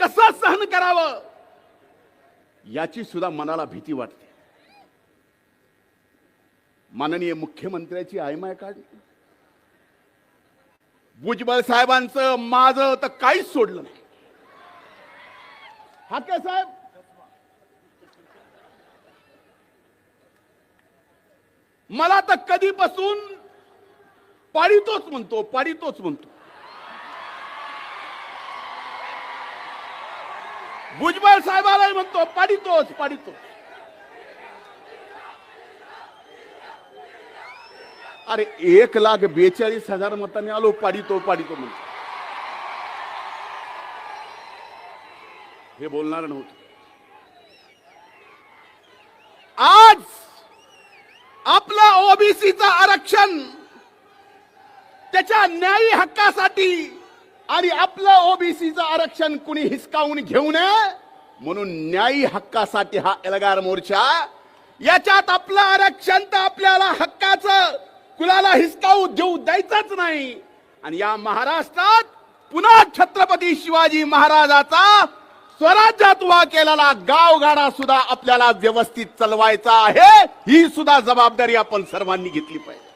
कसं सहन करावं याची सुद्धा मनाला भीती वाटते. माननीय मुख्यमंत्र्याची आयमाय काढली. भुजबळ साहेबांचं माझं तर काहीच सोडलं नाही. हाके साहेब, मला तर कधीपासून पाडितोच म्हणतो. भुजबळ साहेबालाही म्हणतो पाडितोच. अरे 1,42,000 मतांनी आलो, पाडितो म्हणतो. हे बोलणार नव्हतं. आज आपलं ओबीसीचं आरक्षण त्याच्या न्यायी हक्कासाठी आणि आपलं ओबीसीचं आरक्षण कुणी हिसकावून घेऊ नये म्हणून न्यायी हक्कासाठी हा एल्गार मोर्चा. याच्यात आपलं आरक्षण तर आपल्याला हक्काचं कुणाला हिसकावू देऊ द्यायचंच नाही. आणि या महाराष्ट्रात पुन्हा छत्रपती शिवाजी महाराजाचा स्वराज्यात उभा केलेला गावगाडा सुद्धा आपल्याला व्यवस्थित चालवायचा आहे. ही सुद्धा जबाबदारी आपण सर्वांनी घेतली पाहिजे.